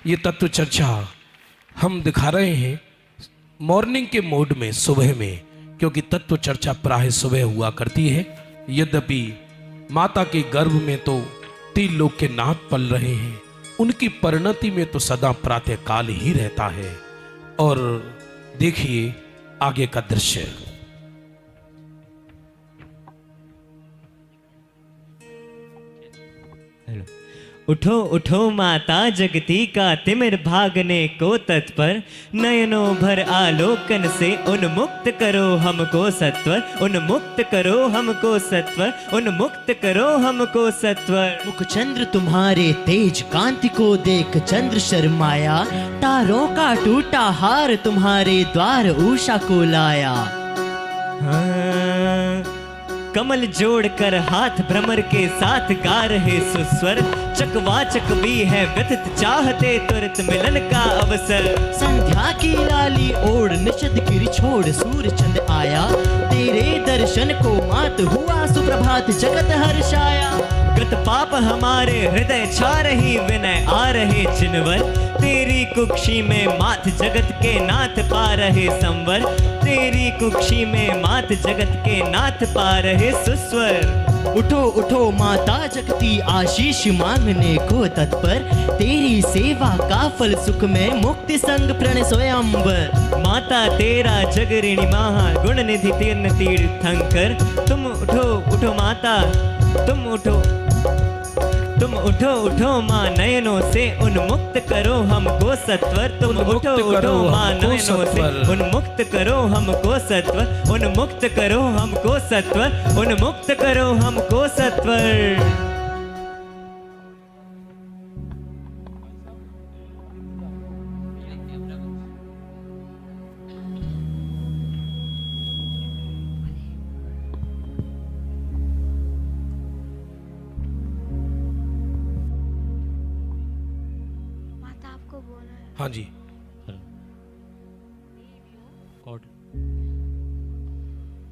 ये तत्व चर्चा हम दिखा रहे हैं मॉर्निंग के मोड में, सुबह में, क्योंकि तत्व चर्चा प्राय सुबह हुआ करती है। यद्यपि माता के गर्भ में तो 3 लोक के नाथ पल रहे हैं, उनकी परिणति में तो सदा प्रातः काल ही रहता है। और देखिए आगे का दृश्य। उठो उठो माता जगती का तिमिर भागने को तत्पर, नयनों भर आलोकन से उन्मुक्त करो हमको सत्वर, उन्मुक्त करो हमको सत्वर, उन्मुक्त करो हमको सत्वर। मुख चंद्र तुम्हारे तेज कांति को देख चंद्र शर्माया, तारों का टूटा हार तुम्हारे द्वार उषा को लाया। कमल जोड़कर हाथ भ्रमर के साथ गा रहे सुस्वर, चकवाचक भी है व्यथित चाहते तुरंत मिलन का अवसर। संध्या की लाली ओढ़ निषद गिर छोड़ सूर्य चंद आया, तेरे दर्शन को मात हुआ सुप्रभात जगत हर्षाया। गत पाप हमारे हृदय छा रही विनय आ रहे जिनवर, तेरी कुक्षी में मात जगत के नाथ पा रहे संवर, तेरी कुक्षी में मात जगत के नाथ पा रहे सुस्वर। उठो उठो माता जगती आशीष मांगने को तत्पर, तेरी सेवा का फल सुख में मुक्ति संग प्रण स्वयंवर। माता तेरा जगरिणी महा गुण निधि तीर्ण तीर्थंकर, तुम उठो उठो माता तुम उठो, तुम उठो उठो माँ नयनों से उन्मुक्त करो हमको सत्वर, तुम उठो उठो माँ नयनों से उन्मुक्त करो हमको सत्वर, उन्मुक्त करो हमको सत्वर, उन्मुक्त करो हमको सत्वर। हाँ जी।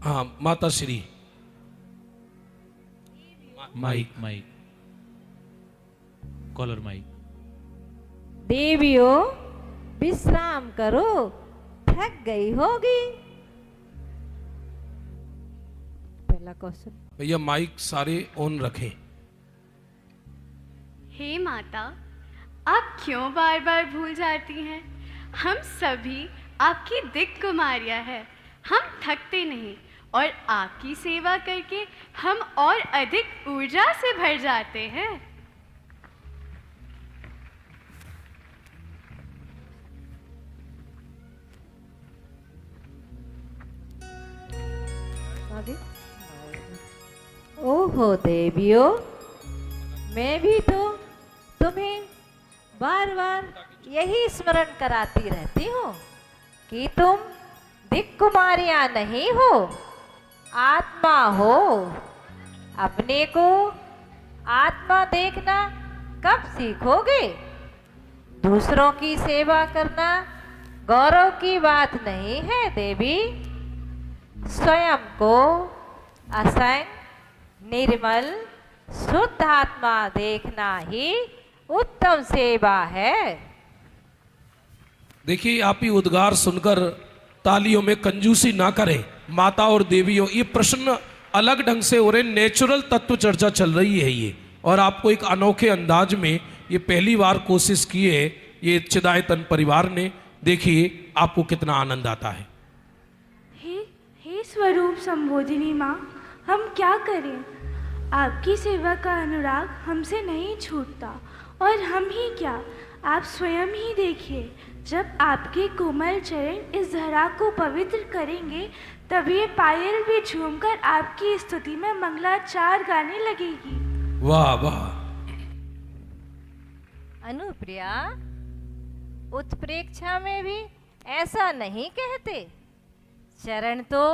हाँ माता Shri mike mike collar mike. देवियों विश्राम करो, थक गई होगी। पहला क्वेश्चन। भैया माइक सारे ऑन रखें। हे माता, आप क्यों बार बार भूल जाती हैं? हम सभी आपकी दिक् कुमारियाँ हैं, हम थकते नहीं और आपकी सेवा करके हम और अधिक ऊर्जा से भर जाते हैं। आगे। ओहो देवियों, मैं भी तो तुम्हें बार बार यही स्मरण कराती रहती हूँ कि तुम दिक् कुमारियाँ नहीं हो, आत्मा हो। अपने को आत्मा देखना कब सीखोगे? दूसरों की सेवा करना गौरव की बात नहीं है देवी। स्वयं को असंग, निर्मल, शुद्ध आत्मा देखना ही उत्तम सेवा है। देखिए आप ही उद्गार सुनकर तालियों में कंजूसी ना करें। माता और देवियों, ये प्रश्न अलग ढंग से हो रहे, नेचुरल तत्व चर्चा चल रही है ये, और आपको एक अनोखे अंदाज में ये पहली बार कोशिश की है ये चिदायतन परिवार ने। देखिए आपको कितना आनंद आता है। हे स्वरूप संबोधिनी माँ, हम क्या करें? आपकी सेवा का अनुराग हमसे नहीं छूटता, और हम ही क्या, आप स्वयं ही देखिए, जब आपके कोमल चरण इस धरा को पवित्र करेंगे, तब ये पायल भी झूमकर आपकी स्तुति में मंगलाचार गाने लगेगी। वाह वाह। अनुप्रिया, उत्प्रेक्षा में भी ऐसा नहीं कहते। चरण तो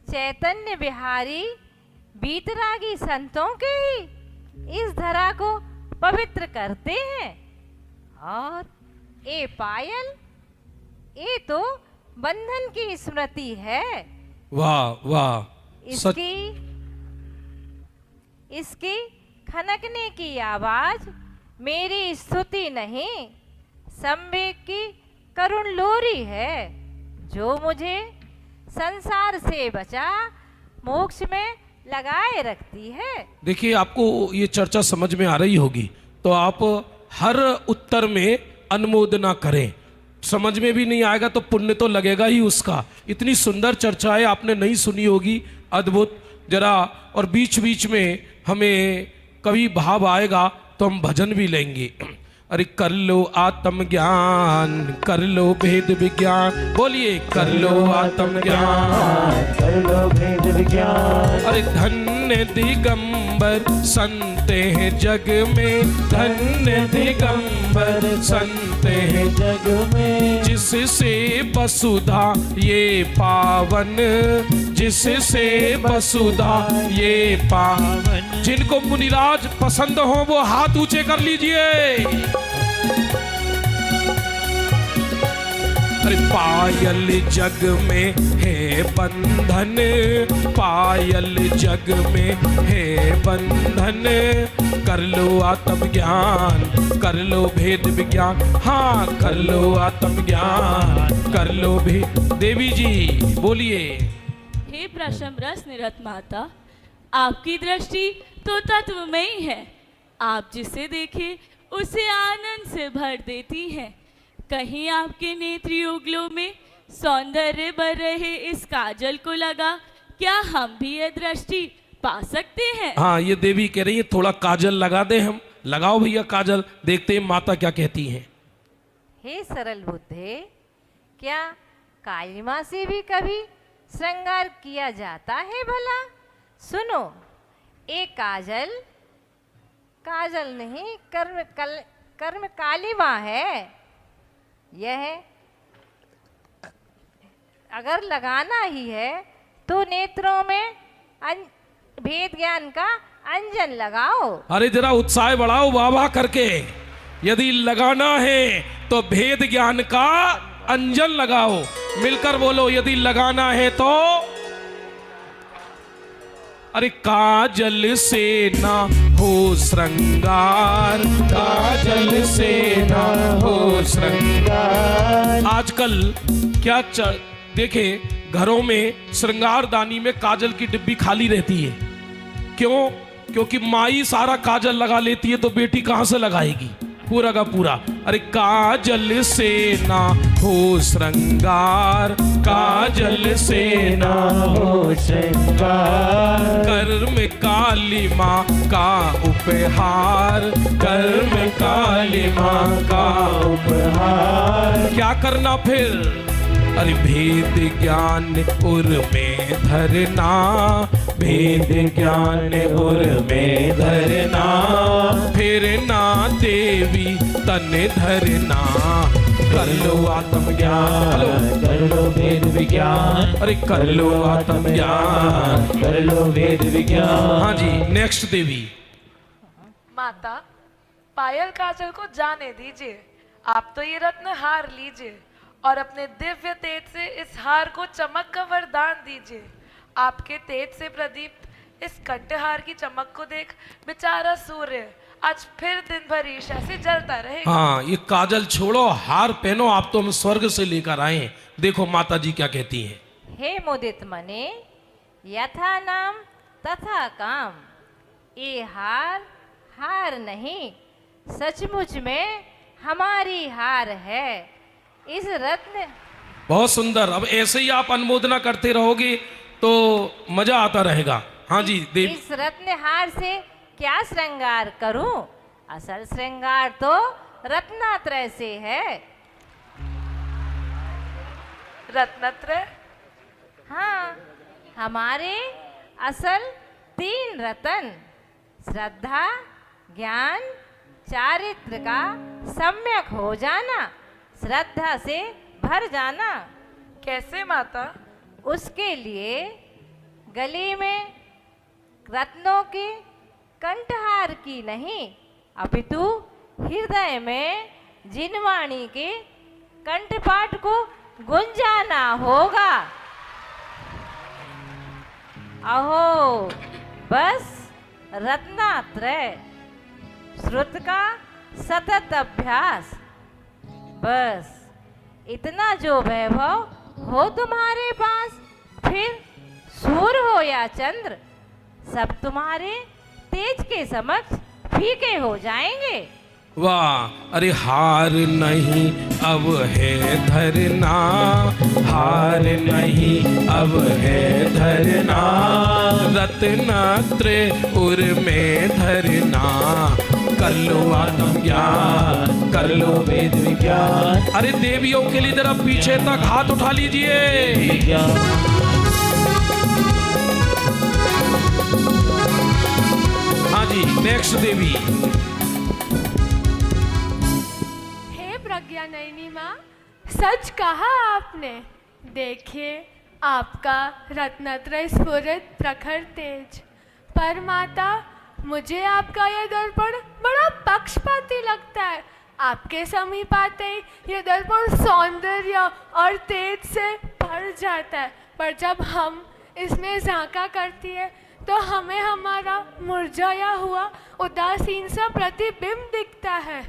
चैतन्य बिहारी बीतरागी संतों के ही इस धरा को पवित्र करते हैं, और ये पायल, ये तो बंधन की स्मृति है। वाह वाह। इसकी खनकने की आवाज मेरी स्तुति नहीं, संवेग की करुण लोरी है, जो मुझे संसार से बचा मोक्ष में लगाए रखती है। देखिए, आपको ये चर्चा समझ में आ रही होगी, तो आप हर उत्तर में अनुमोदना करें। समझ में भी नहीं आएगा तो पुण्य तो लगेगा ही उसका। इतनी सुंदर चर्चा है, आपने नहीं सुनी होगी, अद्भुत। जरा और बीच बीच में हमें कभी भाव आएगा तो हम भजन भी लेंगे। अरे कर लो आत्मज्ञान, कर लो भेद विज्ञान, बोलिए कर लो आत्मज्ञान, कर लो भेद विज्ञान। अरे धन्य दिगंबर संत हैं जग में, धन्य दिगंबर संत हैं जग में, जिससे वसुधा ये पावन, जिससे वसुधा ये पावन। जिनको मुनिराज पसंद हो वो हाथ ऊंचे कर लीजिए। अरे पायल जग में है बंधन, पायल जग में है बंधन, कर लो आत्मज्ञान, कर लो भेद विज्ञान, हाँ कर लो आत्मज्ञान, कर लो भेद। देवी जी बोलिए। हे प्रशम रस निरत माता, आपकी दृष्टि तो तत्व में ही है। आप जिसे देखे उसे आनंद से भर देती हैं। कहीं आपके नेत्र युगलों में सौंदर्य भर रहे इस काजल को लगा, क्या हम भी यह दृष्टि पा सकते हैं? हाँ, ये देवी कह रही है थोड़ा काजल लगा दे हम। लगाओ भैया काजल, देखते हैं माता क्या कहती हैं। हे सरल बुद्धे, क्या काली माँ से भी कभी श्रृंगार किया जाता है भला? सुनो, एक काजल, काजल नहीं कर्म काली माँ है। यह अगर लगाना ही है तो नेत्रों में भेद ज्ञान का अंजन लगाओ। अरे जरा उत्साह बढ़ाओ वाह वाह करके। यदि लगाना है तो भेद ज्ञान का अंजन लगाओ। मिलकर बोलो, यदि लगाना है तो। अरे काजल से ना हो श्रृंगार, काजल से ना हो श्रृंगार। आजकल क्या देखे, घरों में श्रृंगारदानी में काजल की डिब्बी खाली रहती है। क्यों? क्योंकि माई सारा काजल लगा लेती है तो बेटी कहां से लगाएगी पूरा का पूरा। अरे काजल से ना हो श्रृंगार, काजल से ना हो श्रृंगार, कर्म काली माँ का उपहार, कर्म काली माँ का उपहार। क्या करना फिर? अरे भेद ज्ञान उर में धरना, भेद ज्ञान उर में धरना, फिर ना देवी तन धरना, कर लो आत्मज्ञान, कर लो भेद विज्ञान। अरे कर लो आत्मज्ञान, कर लो भेद विज्ञान। हाँ जी, नेक्स्ट देवी। माता, पायल काजल को जाने दीजिए। आप तो ये रत्न हार लीजिए और अपने दिव्य तेज से इस हार को चमक का वरदान दीजिए। आपके तेज से प्रदीप्त इस कंठहार की चमक को देख बेचारा सूर्य आज फिर दिन भर ईर्ष्या से जलता रहेगा। हाँ, ये काजल छोड़ो, हार पहनो। आप तो हम स्वर्ग से लेकर आए हैं। देखो माता जी क्या कहती हैं। हे मुदित मने, यथा नाम तथा काम, ये हार हार नहीं, सचमुच में हमारी हार है। इस रत्न, बहुत सुंदर। अब ऐसे ही आप अनुमोदना करते रहोगे तो मजा आता रहेगा। हाँ जी देवी। इस रत्न हार से क्या श्रृंगार करूं? असल श्रृंगार तो रत्नात्रय से है। रत्नत्रय? हाँ, हमारे असल 3 रतन, श्रद्धा, ज्ञान, चारित्र का सम्यक हो जाना, श्रद्धा से भर जाना। कैसे माता? उसके लिए गले में रत्नों के कंठहार की नहीं, अपितु हृदय में जिनवाणी के कंठपाठ को गुंजाना होगा। अहो बस रत्नात्रय, श्रुत का सतत अभ्यास, बस इतना जो वैभव हो तुम्हारे पास, फिर सूर्य हो या चंद्र, सब तुम्हारे तेज के समक्ष फीके हो जाएंगे। वाह, अरे हार नहीं अब है धरना, हार नहीं अब है धरना, रत्नत्र उर में धरना, कर लो आत्म ज्ञान, कर लो वेद विज्ञान। अरे देवियों के लिए जरा पीछे तक हाथ उठा लीजिए। हाँ जी, नेक्स्ट देवी। प्रज्ञा नयनी माँ, सच कहा आपने। देखिए आपका रत्नत्रय स्फुरित प्रखर तेज। पर माता, मुझे आपका यह दर्पण बड़ा पक्षपाती लगता है। आपके समीप आते ही यह दर्पण सौंदर्य और तेज से भर जाता है, पर जब हम इसमें झांका करती है तो हमें हमारा मुरझाया हुआ उदासीन सा प्रतिबिंब दिखता है।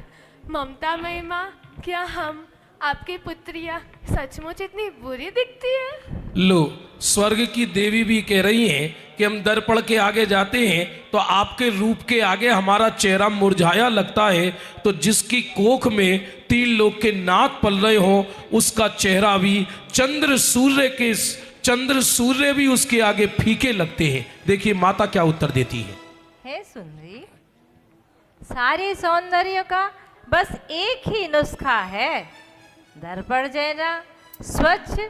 ममता मई माँ, क्या हम आपकी पुत्रियाँ सचमुच इतनी बुरी दिखती है? लो, स्वर्ग की देवी भी कह रही हैं कि हम दर्पण के आगे जाते हैं तो आपके रूप के आगे हमारा चेहरा मुरझाया लगता है, तो जिसकी कोख में 3 लोग के नाक पल रहे हो उसका चेहरा भी चंद्र सूर्य भी उसके आगे फीके लगते हैं। देखिए माता क्या उत्तर देती है। हे सुंदरी, सारे सौंदर्य का बस एक ही नुस्खा है, दर्पण जैसा स्वच्छ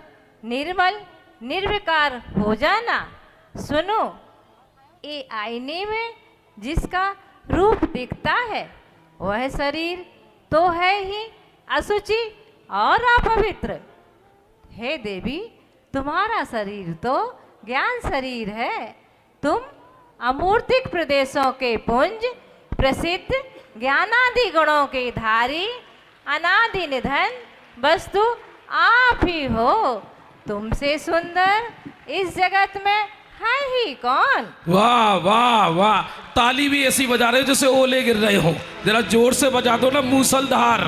निर्मल निर्विकार हो जाना। सुनो, ये आईने में जिसका रूप दिखता है वह शरीर तो है ही अशुचि और अपवित्र। हे देवी, तुम्हारा शरीर तो ज्ञान शरीर है। तुम अमूर्तिक प्रदेशों के पुंज, प्रसिद्ध ज्ञानादि गुणों के धारी, अनादि निधन वस्तु आप ही हो। तुमसे सुंदर इस जगत में है ही कौन? वाह वाह वाह, ताली भी ऐसी बजा रहे हो जैसे ओले गिर रहे हो। जरा जोर से बजा दो ना, मूसलधार।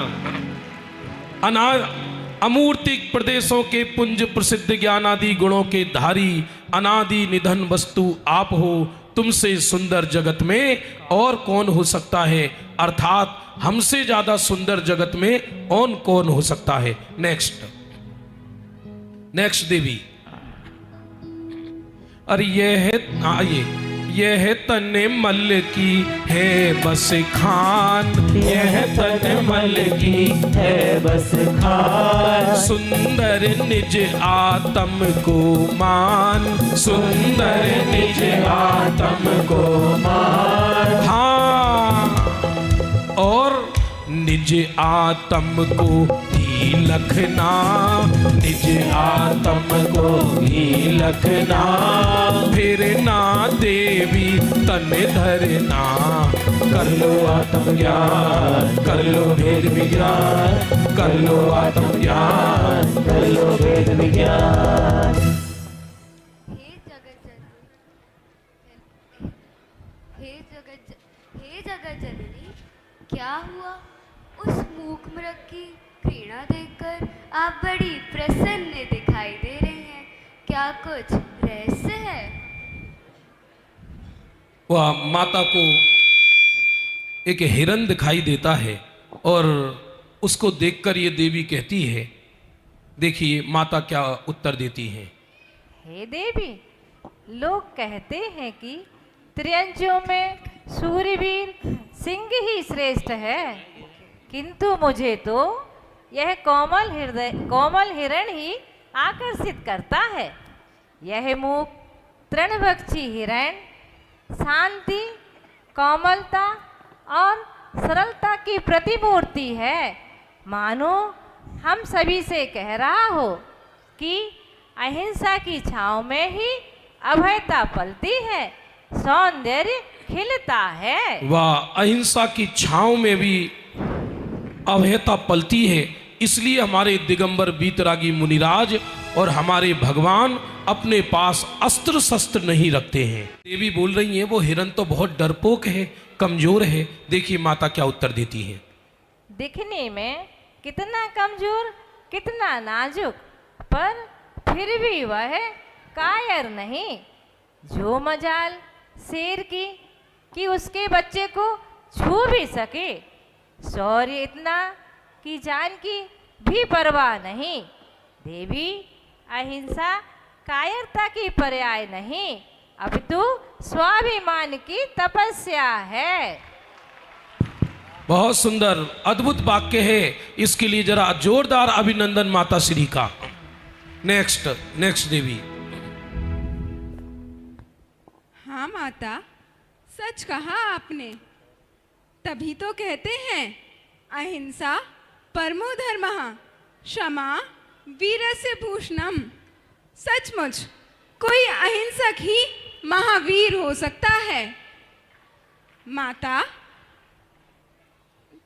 अमूर्तिक प्रदेशों के पुंज, प्रसिद्ध ज्ञानादि गुणों के धारी, अनादि निधन वस्तु आप हो। तुमसे सुंदर जगत में और कौन हो सकता है, अर्थात हमसे ज्यादा सुंदर जगत में और कौन हो सकता है। नेक्स्ट देवी। अरे यह है तने मल की है बस खान, यह तने मल की है बस खान। सुंदर निज आत्म को मान, सुंदर निज आत्म को मान। हाँ, और निज आत्म को ही लखना, निज आत्म को ही लखना। फिर ना देवी तन धरना, कर लो आत्म ज्ञान, कर लो भेद विज्ञान, कर लो आत्म ज्ञान, कर लो भेद विज्ञान। हे जगत जननी, क्या हुआ? उस मूक मृग की क्रीड़ा देखकर आप बड़ी प्रसन्न दिखाई दे रहे हैं। क्या कुछ रहस्य है? वह माता को एक हिरन दिखाई देता है और उसको देखकर ये देवी कहती है, देखिए माता क्या उत्तर देती है। हे देवी, लोग कहते हैं कि त्रियंजों में सूर्यवीर सिंह ही श्रेष्ठ है, किंतु मुझे तो यह कोमल हिरण ही आकर्षित करता है। यह मूक तृणभक्षी हिरण शांति, कोमलता और सरलता की प्रतिमूर्ति है। मानो हम सभी से कह रहा हो कि अहिंसा की छांव में ही अभयता पलती है, सौंदर्य खिलता है। वाह, अहिंसा की छांव में भी अभयता पलती है। इसलिए हमारे दिगंबर बीतरागी मुनिराज और हमारे भगवान अपने पास अस्त्र शस्त्र नहीं रखते हैं। देवी बोल रही हैं, वो हिरन तो बहुत डरपोक है, कमजोर है। देखिए माता क्या उत्तर देती है। दिखने में कितना कमजोर, कितना नाजुक, पर फिर भी वह कायर नहीं। जो मजाल शेर की कि उसके बच्चे को छू भी सके, शौर्य इतना कि जान की भी परवाह नहीं। देवी, अहिंसा कायरता की पर्याय नहीं, अपितु स्वाभिमान की तपस्या है। बहुत सुंदर, अद्भुत वाक्य है। इसके लिए जरा जोरदार अभिनंदन माता श्री का। नेक्स्ट देवी। हाँ माता, सच कहा आपने। तभी तो कहते हैं अहिंसा परमो धर्मः, क्षमा वीरस्य भूषणम। सचमुच कोई अहिंसक ही महावीर हो सकता है। माता,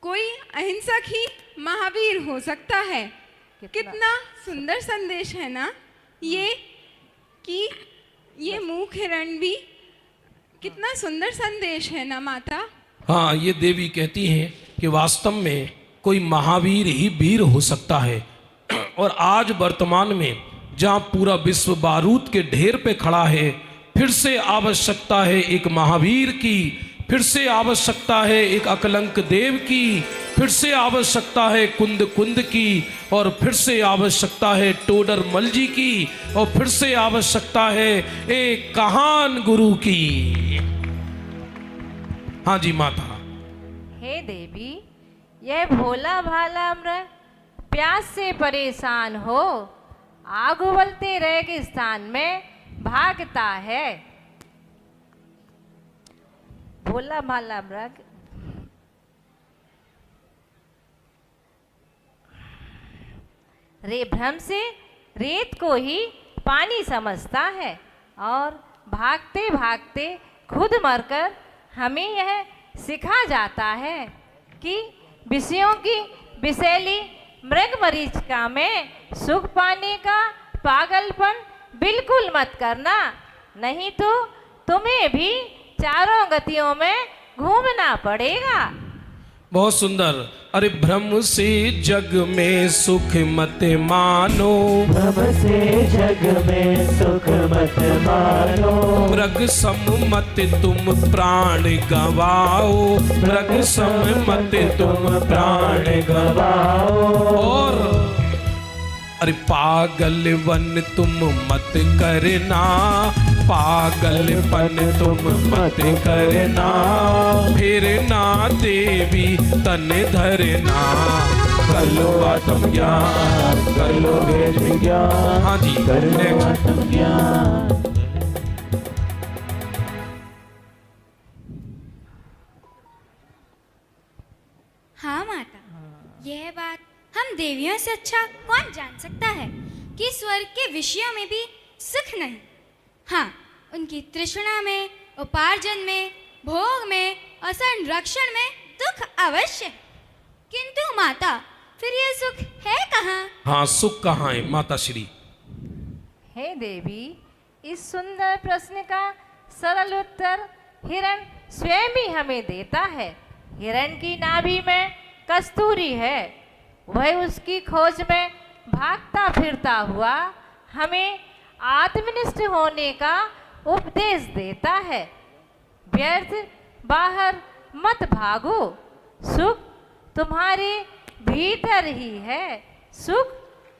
कोई अहिंसक ही महावीर हो सकता है। कितना सुंदर संदेश है ना ये, कि ये मूक हिरण भी, कितना सुंदर संदेश है ना माता। हाँ, ये देवी कहती हैं कि वास्तव में कोई महावीर ही वीर हो सकता है। और आज वर्तमान में जहाँ पूरा विश्व बारूद के ढेर पे खड़ा है, फिर से आवश्यकता है एक महावीर की, फिर से आवश्यकता है एक अकलंक देव की, फिर से आवश्यकता है कुंद की, और फिर से आवश्यकता है टोडर मल जी की, और फिर से आवश्यकता है एक कहान गुरु की। हाँ जी माता। हे देवी, यह भोला भाला मृग प्यास से परेशान हो आग उबलते रेगिस्तान में भागता है। भोला भाला मृग भ्रम से रेत को ही पानी समझता है, और भागते भागते खुद मरकर हमें यह सिखा जाता है कि विषयों की विषैली मृग मरीचिका में सुख पाने का पागलपन बिल्कुल मत करना, नहीं तो तुम्हें भी चारों गतियों में घूमना पड़ेगा। बहुत सुंदर। अरे भ्रम से जग में सुख मत मानो, भ्रम से जग में सुख मत मानो, मृग सम मत तुम प्राण गवाओ, मृग सम मत तुम प्राण गवाओ। और अरे पागलपन तुम मत करना, पागलपन तुम मत करना, फिर ना देवी तन धरना, कलो आत्मज्ञान कलो भेद विज्ञान। हाँ जी, कलो आत्मज्ञान। हाँ माता, यह बात हम देवियों से अच्छा कौन जान सकता है कि स्वर्ग के विषयों में भी सुख नहीं। हाँ, उनकी तृष्णा में, उपार्जन में, भोग में और संरक्षण में दुख अवश्य है। किंतु माता, फिर यह सुख है कहाँ? हाँ, सुख कहाँ है माता श्री? हे देवी, इस सुंदर प्रश्न का सरल उत्तर हिरण स्वयं ही हमें देता है। हिरण की नाभि में कस्तूरी है, वह उसकी खोज में भागता फिरता हुआ हमें आत्मनिष्ठ होने का उपदेश देता है। व्यर्थ बाहर मत भागो, सुख तुम्हारे भीतर ही है, सुख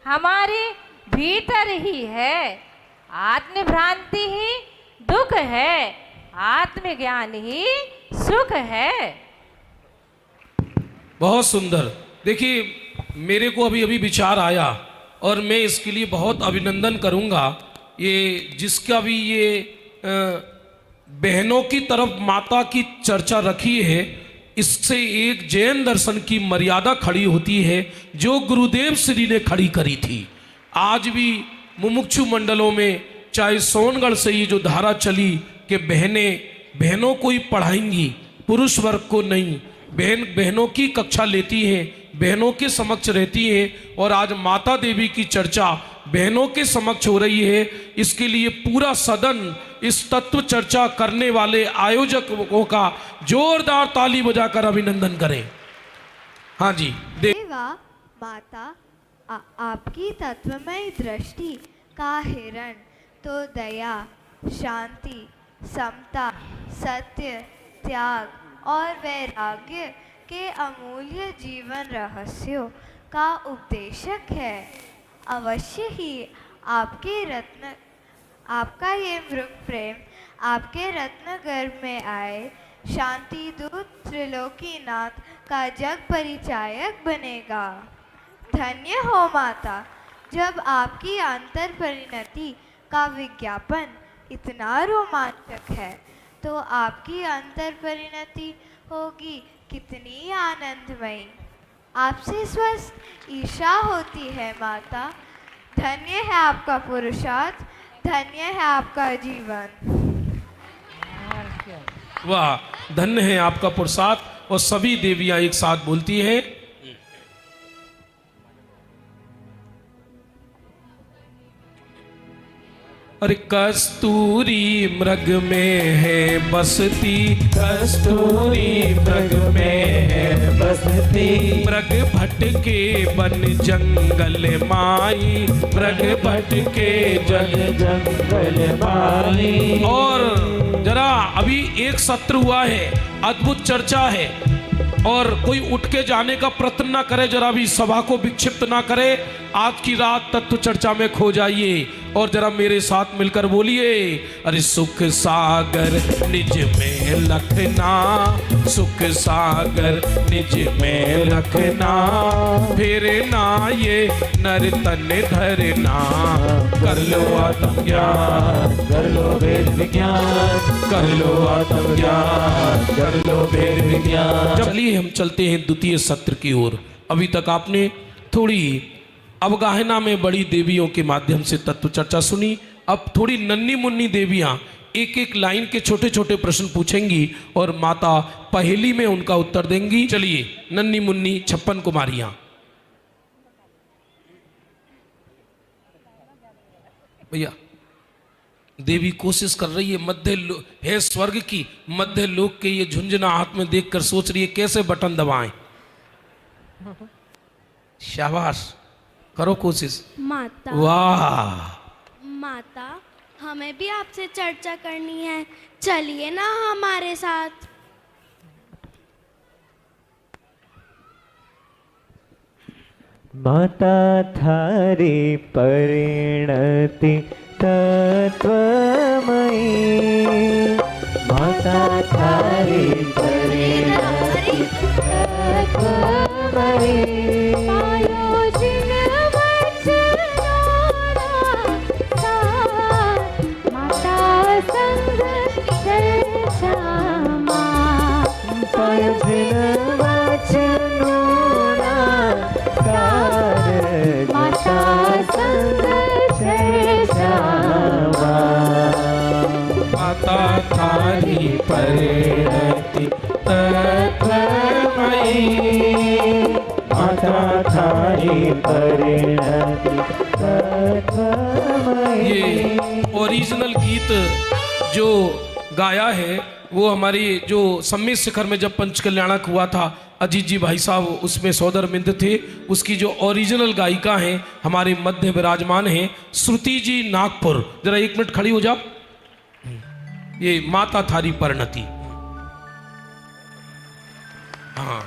हमारे भीतर ही है। आत्मभ्रांति ही दुख है, आत्मज्ञान ही सुख है। बहुत सुंदर। देखिए, मेरे को अभी अभी विचार आया और मैं इसके लिए बहुत अभिनंदन करूंगा। ये जिसका भी ये बहनों की तरफ माता की चर्चा रखी है, इससे एक जैन दर्शन की मर्यादा खड़ी होती है जो गुरुदेव श्री ने खड़ी करी थी। आज भी मुमुक्षु मंडलों में, चाहे सोनगढ़ से ये जो धारा चली कि बहनों को ही पढ़ाएंगी, पुरुष वर्ग को नहीं, बहनों की कक्षा लेती हैं, बहनों के समक्ष रहती है, और आज माता देवी की चर्चा बहनों के समक्ष हो रही है। इसके लिए पूरा सदन इस तत्व चर्चा करने वाले आयोजकों का जोरदार ताली बजाकर अभिनंदन करें। हाँ जी, वाह, माता, आपकी तत्वमय दृष्टि का हिरण तो दया, शांति, समता, सत्य, त्याग और वैराग्य के अमूल्य जीवन रहस्यों का उपदेशक है। अवश्य ही आपका ये मृग प्रेम आपके रत्न गर्भ में आए शांति दूत त्रिलोकीनाथ का जग परिचायक बनेगा। धन्य हो माता, जब आपकी अंतर परिणति का विज्ञापन इतना रोमांचक है तो आपकी अंतर परिणति होगी कितनी आनंदमयी। आपसे स्वस्थ ईर्षा होती है माता। धन्य है आपका पुरुषार्थ, धन्य है आपका जीवन। वाह, धन्य है आपका पुरुषार्थ। और सभी देवियां एक साथ बोलती हैं, अरे कस्तूरी मृग में है बसती, कस्तूरी मृग में है बसती, मृग भटके बन जंगल माई, मृग भटके जंगल माई। और जरा अभी एक सत्र हुआ है, अद्भुत चर्चा है, और कोई उठ के जाने का प्रयत्न ना करे, जरा भी सभा को विक्षिप्त ना करे। आज की रात तत्व चर्चा में खो जाइए और जरा मेरे साथ मिलकर बोलिए, अरे सुख सागर निज में लखना, सुख सागर निज में लखना, फिर ना ये नर तन धरना, कर लो आत्मज्ञान, कर लो वेद विज्ञान, कर लो आत्मज्ञान, कर लो वेद विज्ञान। चलिए हम चलते हैं द्वितीय सत्र की ओर। अभी तक आपने थोड़ी अवगाहना में बड़ी देवियों के माध्यम से तत्व चर्चा सुनी। अब थोड़ी नन्ही मुन्नी देवियां एक एक लाइन के छोटे छोटे प्रश्न पूछेंगी और माता पहेली में उनका उत्तर देंगी। चलिए, नन्ही मुन्नी 56 कुमारियां। भैया, देवी कोशिश कर रही है, है स्वर्ग की मध्य लोक के ये झुंझुना हाथ में देखकर सोच रही है कैसे बटन दबाएं। शाबाश, करो कोशिश। माता, वाह माता, हमें भी आपसे चर्चा करनी है, चलिए ना हमारे साथ। माता थारी परिणति तत्वमयी, माता थारी परिणति तत्वमयी, माता थारी परिणति तत्वमयी, माता थारी परिणति तत्वमयी। ये ओरिजिनल गीत जो गाया है वो हमारी जो सम्मेत शिखर में जब पंच कल्याणक हुआ था, अजीत जी भाई साहब उसमें सौदरमिंद थे। उसकी जो ओरिजिनल गायिका हैं हमारे मध्य विराजमान हैं श्रुति जी नागपुर। जरा 1 मिनट खड़ी हो जाओ। ये माता थारी परिणति। हाँ,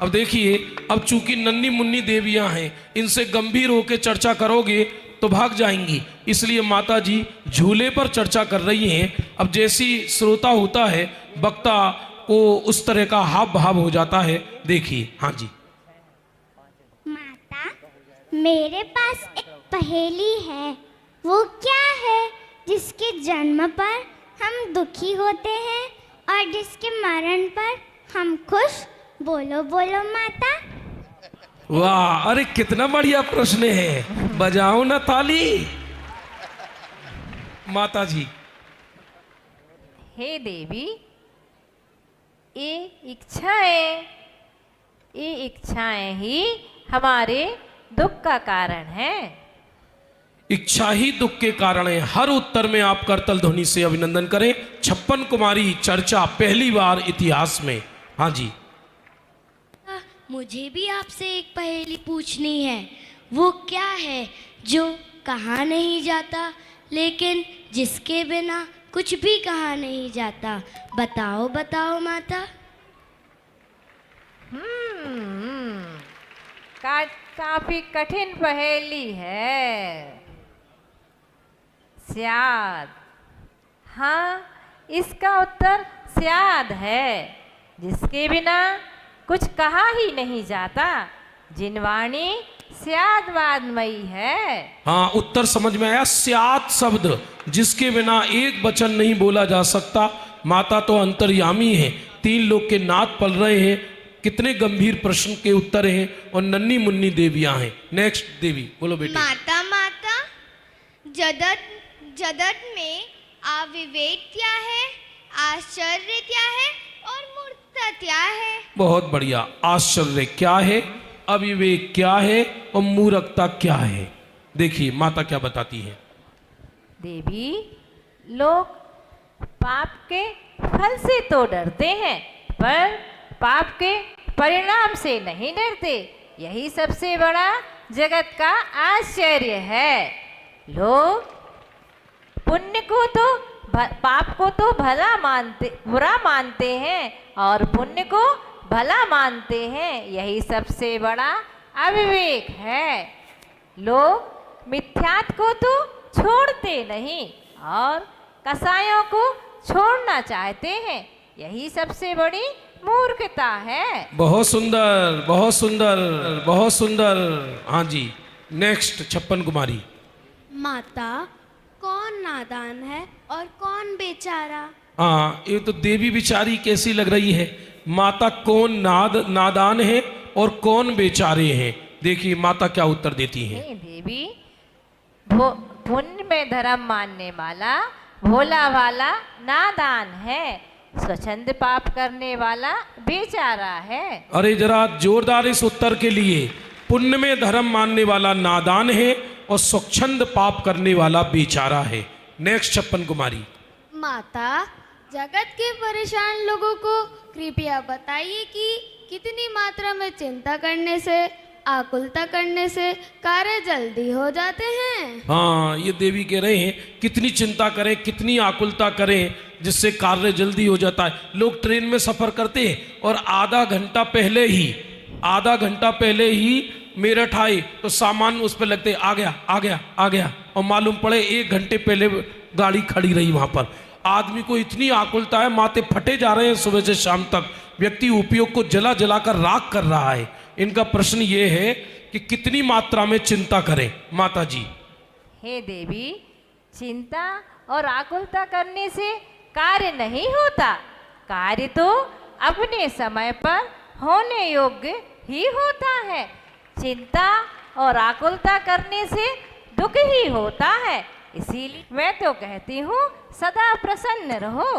अब देखिए, अब चूंकि नन्ही मुन्नी देवियां हैं, इनसे गंभीर होकर चर्चा करोगे तो भाग जाएंगी, इसलिए माता जी झूले पर चर्चा कर रही हैं। अब जैसी श्रोता होता है, वक्ता को उस तरह का हाव भाव हो जाता है। देखिए। हाँ जी। माता, मेरे पास एक पहेली है। वो क्या है जिसके जन्म पर हम दुखी होते हैं और जिसके मरण पर हम खुश? बोलो बोलो माता। वाह, अरे कितना बढ़िया प्रश्न है, बजाओ ना ताली। माता जी। हे देवी, ये इच्छाएं ही हमारे दुख का कारण है। इच्छा ही दुख के कारण है। हर उत्तर में आप करतल ध्वनि से अभिनंदन करें। 56 कुमारी चर्चा पहली बार इतिहास में। हाँ जी। मुझे भी आपसे एक पहेली पूछनी है। वो क्या है जो कहा नहीं जाता लेकिन जिसके बिना कुछ भी कहा नहीं जाता? बताओ बताओ माता। काफी कठिन पहेली है। स्याद। हाँ, इसका उत्तर स्याद है, जिसके बिना कुछ कहा ही नहीं जाता। जिनवाणी स्यादवादमयी है। हाँ, उत्तर समझ में आया। स्याद शब्द, जिसके बिना एक वचन नहीं बोला जा सकता। माता तो अंतर्यामी है, 3 लोग के नाथ पल रहे हैं। कितने गंभीर प्रश्न के उत्तर हैं और नन्ही मुन्नी देवियां हैं। नेक्स्ट देवी बोलो बेटी। माता माता, जगत में अविवेक क्या है, आश्चर्य क्या है और मूर्खता क्या है? बहुत बढ़िया। आश्चर्य क्या है, अविवेक क्या है और मूर्खता क्या है? देखिए माता क्या बताती है। देवी, लोग पाप के फल से तो डरते हैं, पर पाप के परिणाम से नहीं डरते। यही सबसे बड़ा जगत का आश्चर्य है। लोग पुण्य को तो पाप को तो बुरा मानते हैं और पुण्य को भला मानते हैं। यही सबसे बड़ा अविवेक है। लोग मिथ्यात को तो छोड़ते नहीं और कसायों को छोड़ना चाहते हैं। यही सबसे बड़ी मूर्खता है। बहुत सुंदर, बहुत सुंदर, बहुत सुंदर। हाँ जी, नेक्स्ट 56 कुमारी। माता, कौन नादान है और कौन बेचारा? हाँ, ये तो देवी बिचारी कैसी लग रही है। माता, कौन नादान है और कौन बेचारे हैं? देखिए माता क्या उत्तर देती है। देवी, पुण्य में धर्म मानने वाला भोला वाला नादान है, स्वच्छंद पाप करने वाला बेचारा है। अरे जरा जोरदार इस उत्तर के लिए। पुण्य में धर्म मानने वाला नादान है और स्वच्छंद पाप करने वाला बेचारा है। नेक्स्ट 56 कुमारी। माता, जगत के परेशान लोगों को कृपया बताइए कि कितनी मात्रा में चिंता करने से, आकुलता करने से कार्य जल्दी हो जाते हैं? हाँ, ये देवी कह रहे हैं कितनी चिंता करें, कितनी आकुलता करें जिससे कार्य जल्दी हो जाता है। लोग ट्रेन में सफर करते हैं और आधा घंटा पहले ही मेरठ आए तो सामान उस पर लगते आ गया और मालूम पड़े 1 घंटे पहले गाड़ी खड़ी रही वहां पर। आदमी को इतनी आकुलता है, माथे फटे जा रहे हैं सुबह से शाम तक। व्यक्ति उपयोग को जला कर राख कर रहा है। इनका प्रश्न ये है कि कितनी मात्रा में चिंता करें। माता जी। हे देवी, चिंता और आकुलता करने से कार्य नहीं होता। कार्य तो अपने समय पर होने योग्य ही होता है। चिंता और आकुलता करने से दुख ही होता है। इसीलिए मैं तो कहती हूँ सदा प्रसन्न रहो।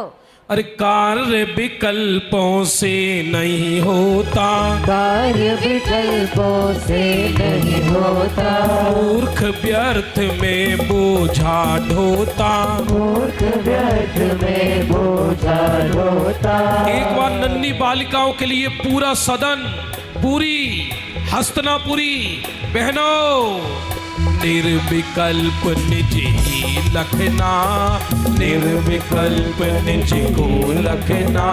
अरे कार्य विकल्पों से नहीं होता, कार्य विकल्पों से नहीं होता। मूर्ख व्यर्थ में बोझा ढोता, मूर्ख व्यर्थ में बोझा ढोता। एक बार नन्ही बालिकाओं के लिए पूरा सदन, पूरी हस्तनापुरी बहनों। निर्विकल्प निज ही लखना, निर्विकल्प निज को लखना।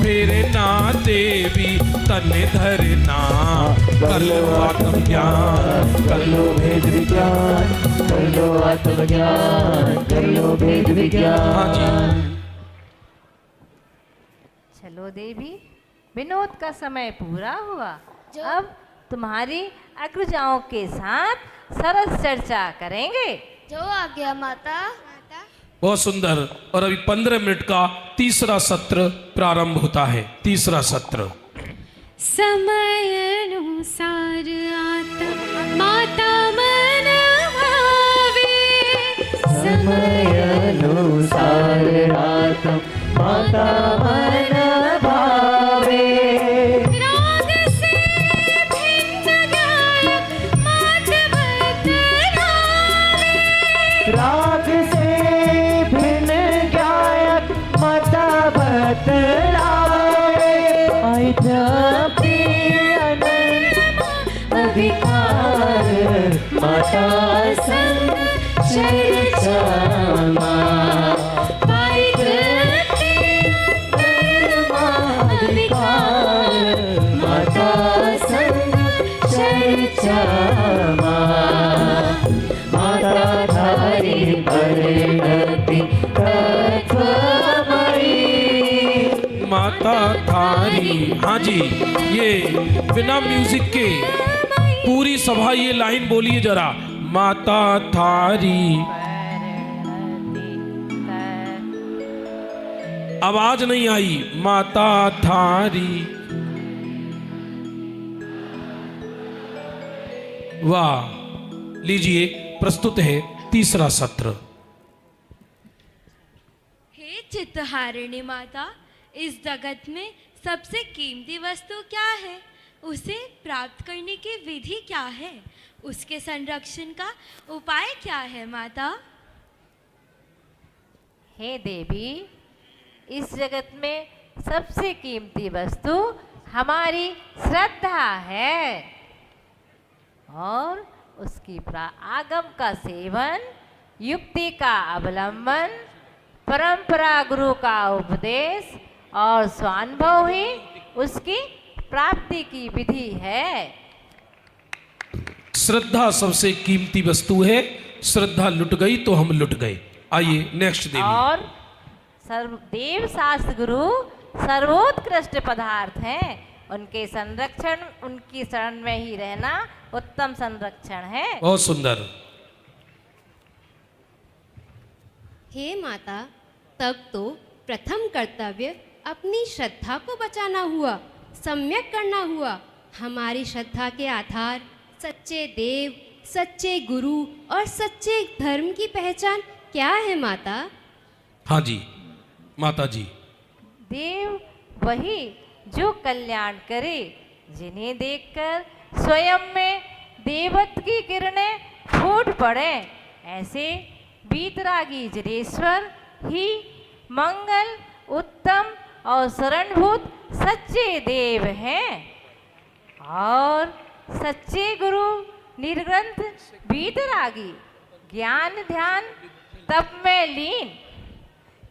फिर ना देवी तन धरना, कर लो आत्मज्ञान, कर लो भेद विज्ञान, कर लो आत्मज्ञान, कर लो भेद विज्ञान। हाँ जी। चलो देवी, विनोद का समय पूरा हुआ। अब तुम्हारी अग्रजाओं के साथ सरस चर्चा करेंगे। जो आ गया माता। बहुत सुंदर। और अभी 15 मिनट का तीसरा सत्र प्रारंभ होता है। तीसरा सत्र। समय अनुसार आता माता मन भावे, समय अनुसार आता माता मन भावे। राग से भिन्न गायक मत बतलावे, आई जपी विकार माता संग चर्चा पाई करते विकार माता संग चर्चा माता धारी परिणति तत्वमयी माता थारी। हाँ जी, ये बिना म्यूजिक के पूरी सभा ये लाइन बोलिए जरा, माता थारी। आवाज नहीं आई, माता थारी। वाह, लीजिए प्रस्तुत है तीसरा सत्र। हे चित्तहारिणी माता, इस जगत में सबसे कीमती वस्तु क्या है? उसे प्राप्त करने की विधि क्या है? उसके संरक्षण का उपाय क्या है माता? हे देवी, इस जगत में सबसे कीमती वस्तु हमारी श्रद्धा है और उसकी आगम का सेवन, युक्ति का अवलंबन, परंपरा गुरु का उपदेश और स्वानुभव ही उसकी प्राप्ति की विधि है। श्रद्धा सबसे कीमती वस्तु है, श्रद्धा लुट गई तो हम लुट गए। आइए नेक्स्ट देवी। और देव शास्त्र गुरु सर्वोत्कृष्ट पदार्थ हैं, उनके संरक्षण, उनकी शरण में ही रहना उत्तम संरक्षण है। बहुत सुंदर। हे माता, तब तो प्रथम कर्तव्य अपनी श्रद्धा को बचाना हुआ, सम्यक करना हुआ। हमारी श्रद्धा के आधार सच्चे देव, सच्चे गुरु और सच्चे धर्म की पहचान क्या है माता? हाँ जी माता जी। देव वही जो कल्याण करे, जिन्हें देखकर स्वयं में देवत्व की किरणें फूट पड़े, ऐसे बीतरागी जनेश्वर ही मंगल, उत्तम और शरणभूत सच्चे देव हैं। और सच्चे गुरु निर्ग्रंथ बीतरागी ज्ञान ध्यान तप में लीन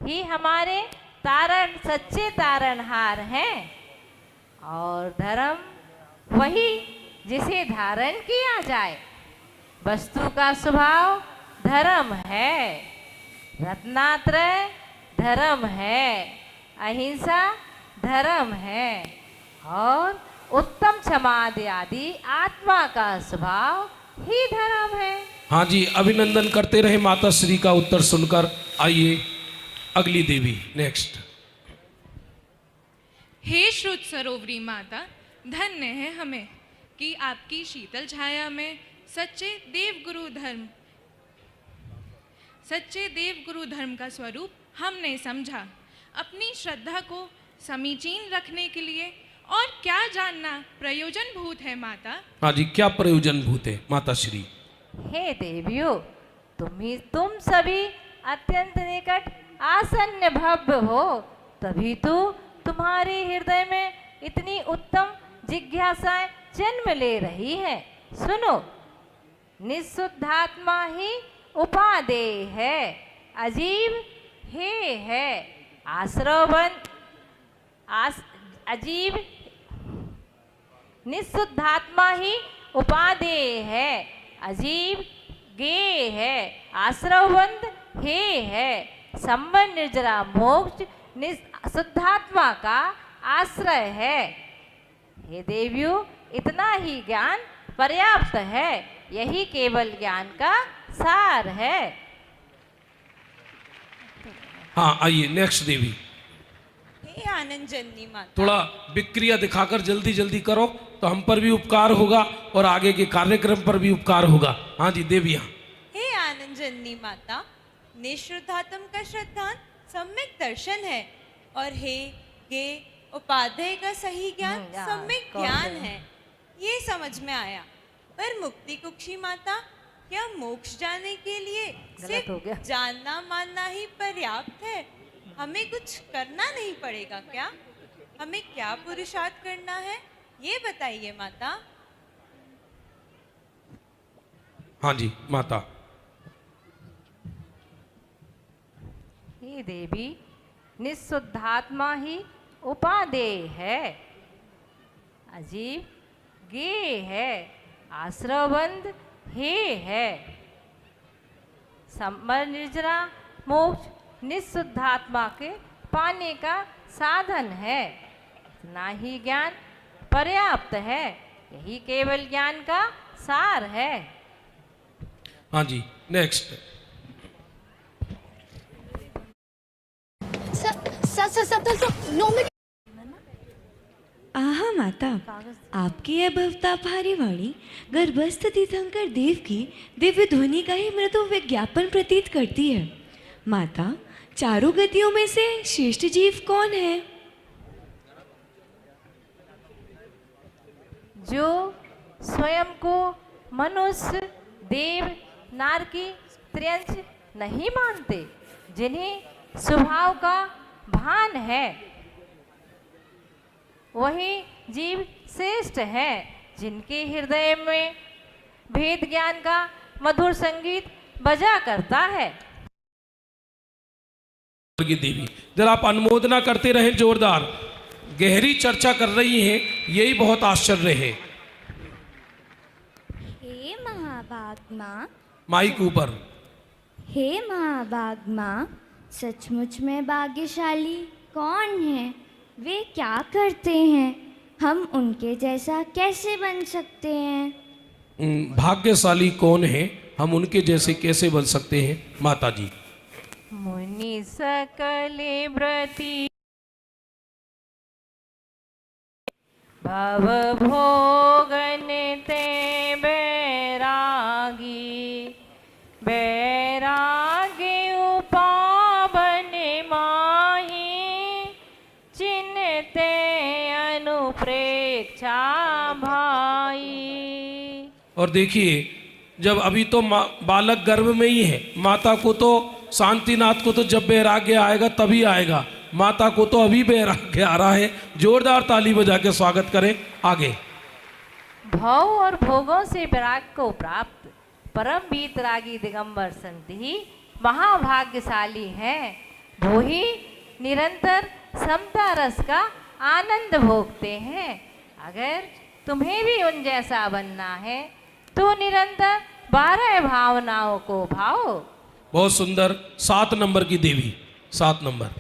ही हमारे तारण, सच्चे तारणहार हैं। और धर्म वही जिसे धारण किया जाए। वस्तु का स्वभाव धर्म है, रत्नात्रय धर्म है, अहिंसा धर्म है और उत्तम समाधि आदि आत्मा का स्वभाव ही धर्म है। हाँ जी, अभिनंदन करते रहे माता श्री का उत्तर सुनकर। आइए अगली देवी नेक्स्ट। हे श्रुत सरोवरी माता, धन्य है हमें कि आपकी शीतल छाया में सच्चे देव गुरु धर्म का स्वरूप हमने समझा। अपनी श्रद्धा को समीचीन रखने के लिए और क्या जानना प्रयोजन भूत है माता? हाँ जी, क्या प्रयोजन भूत है माता श्री? हे देवियों, तुम सभी अत्यंत निकट आसन्न भव्य हो, तभी तो तुम्हारे हृदय में इतनी उत्तम जिज्ञासाएं जन्म ले रही है। सुनो, निःशुद्धात्मा ही उपादेय है, अजीब हे है आश्रवबंध, अजीब निःशुद्धात्मा ही उपादेय है, अजीब गे है, आश्रवबंध हे है, संबंध निर्जरा मोक्ष शुद्धात्मा का आश्रय है। हे देवियों, इतना ही ज्ञान पर्याप्त है, यही केवल ज्ञान का सार है। हाँ आइए नेक्स्ट देवी। हे आनंद जननी माता, थोड़ा विक्रिया दिखाकर जल्दी जल्दी करो तो हम पर भी उपकार होगा और आगे के कार्यक्रम पर भी उपकार होगा। हाँ जी देवियाँ। हे आनंद जननी माता, निःश्रद्धात्म का श्रद्धान सम्यक दर्शन है और हे गे उपाध्याय का सही ज्ञान सम्यक ज्ञान है, ये समझ में आया। पर मुक्ति कुक्षी माता, क्या मोक्ष जाने के लिए सिर्फ जानना मानना ही पर्याप्त है? हमें कुछ करना नहीं पड़ेगा क्या? हमें क्या पुरुषार्थ करना है, ये बताइए माता। हाँ जी माता। हे देवी, निःशुद्धात्मा ही उपादेय है, अजीब गे है, आश्रवबंध हे है, संबर निर्जरा मोक्ष निःशुद्धात्मा के पाने का साधन है। इतना ही ज्ञान पर्याप्त है, यही केवल ज्ञान का सार है। हाँ जी नेक्स्ट। आहा माता, आपकी यह भवतापहारी वाणी गर्भस्थ तीर्थंकर देव की दिव्य ध्वनि का ही मृदु विज्ञापन प्रतीत करती है। माता, चारों गतियों में से श्रेष्ठ जीव कौन है? जो स्वयं को मनुष्य, देव, नारकी, त्र्यंश नहीं मानते, जिन्हें स्वभाव का भान है, वही जीव श्रेष्ठ है। जिनके हृदय में भेद ज्ञान का मधुर संगीत बजा करता है। देवी जरा आप अनुमोदना करते रहें, जोरदार गहरी चर्चा कर रही हैं, यही बहुत आश्चर्य है। हे महाभाग माँ, माइक ऊपर। हे महाभाग माँ, सचमुच में भाग्यशाली कौन है? वे क्या करते हैं? हम उनके जैसा कैसे बन सकते हैं? भाग्यशाली कौन है, हम उनके जैसे कैसे बन सकते हैं? माता जी। मुनि सकले व्रती भव भोगन ते बैरागी, बैरागी उपावन माही, चिन्हते अनुप्रेक्षा भाई। और देखिए, जब अभी तो बालक गर्भ में ही है, माता को तो, शांतिनाथ को तो जब वैराग्य आएगा तभी आएगा, माता को तो अभी वैराग्य आ रहा है। जोरदार ताली बजा के स्वागत करें। आगे। भव और भोगों से विराग को प्राप्त परम वीतरागी दिगंबर संत ही महाभाग्यशाली हैं। वो ही निरंतर समता रस का आनंद भोगते हैं। अगर तुम्हें भी उन जैसा बनना है तो निरंतर 12 भावनाओं को भाओ। बहुत सुंदर। 7 नंबर की देवी, 7 नंबर।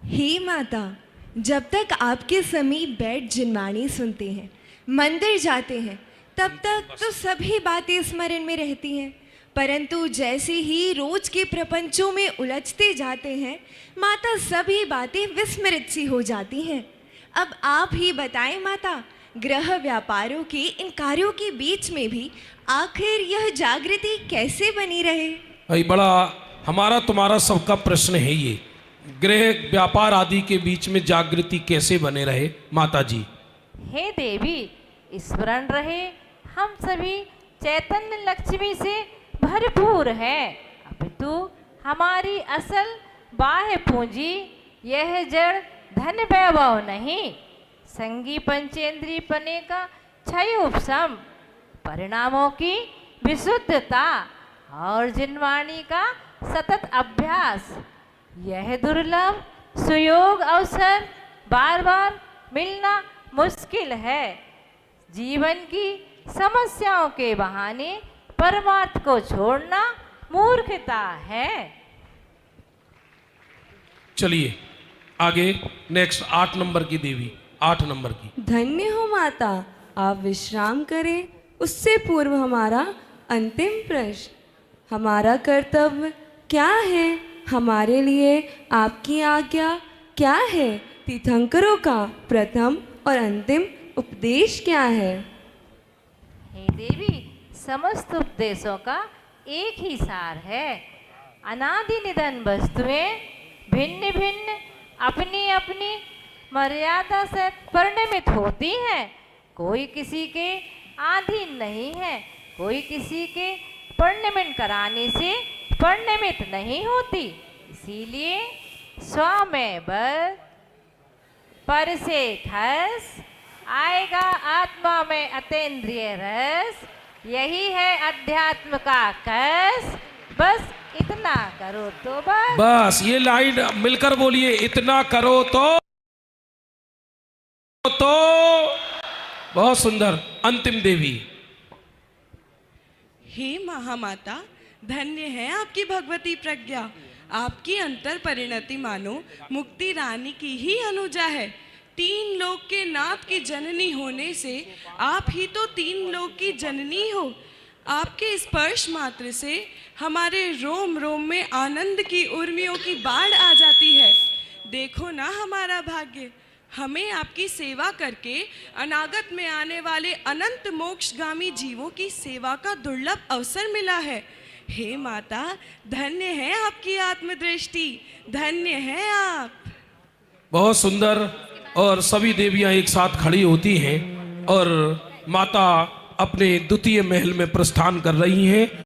हे माता, जब तक आपके समीप बैठ जिनवाणी सुनते हैं, मंदिर जाते हैं, तब तक तो सभी बातें स्मरण में रहती हैं, परंतु जैसे ही रोज के प्रपंचों में उलझते जाते हैं, माता सभी बातें विस्मृत सी हो जाती हैं। अब आप ही बताएं माता, ग्रह व्यापारों के इन कार्यों के बीच में भी आखिर यह जागृति कैसे बनी रहे? भाई बड़ा हमारा तुम्हारा सबका प्रश्न है ये, गृह व्यापार आदि के बीच में जागृति कैसे बने रहे? माता जी। हे देवी, स्मरण रहे हम सभी चैतन्य लक्ष्मी से भरपूर है, अपितु हमारी असल बाह्य पूंजी यह जड़ धन वैभव नहीं, संगी पंचेंद्री पने का क्षय उपशम, परिणामों की विशुद्धता और जिनवाणी का सतत अभ्यास। यह दुर्लभ सुयोग अवसर बार बार मिलना मुश्किल है। जीवन की समस्याओं के बहाने परमार्थ को छोड़ना मूर्खता है। चलिए आगे। नेक्स्ट 8 नंबर की देवी, 8 नंबर की। धन्य हो माता, आप विश्राम करें, उससे पूर्व हमारा अंतिम प्रश्न, हमारा कर्तव्य क्या है? हमारे लिए आपकी आज्ञा क्या है? तीर्थंकरों का प्रथम और अंतिम उपदेश क्या है? हे देवी, समस्त उपदेशों का एक ही सार है। अनादि निधन वस्तुएं भिन्न भिन्न अपनी अपनी मर्यादा से परिणमित होती हैं। कोई किसी के अधीन नहीं है, कोई किसी के परिणमित कराने से परिणमित नहीं होती। इसीलिए स्वमें बल पर से खस, आएगा आत्मा में अतेंद्रिय रस, यही है अध्यात्म का कैस, बस इतना करो तो बस ये लाइन मिलकर बोलिए, इतना करो तो बहुत सुंदर। अंतिम देवी। हे महामाता, धन्य है आपकी भगवती प्रज्ञा। आपकी अंतर परिणति मानो मुक्ति रानी की ही अनुजा है। 3 लोक के नाथ की जननी होने से आप ही तो 3 लोक की जननी हो। आपके स्पर्श मात्र से हमारे रोम रोम में आनंद की उर्मियों की बाढ़ आ जाती है। देखो ना हमारा भाग्य, हमें आपकी सेवा करके अनागत में आने वाले अनंत मोक्षगामी जीवों की सेवा का दुर्लभ अवसर मिला है। हे माता, धन्य है आपकी आत्मदृष्टि, धन्य है आप। बहुत सुंदर। और सभी देवियां एक साथ खड़ी होती हैं और माता अपने द्वितीय महल में प्रस्थान कर रही हैं।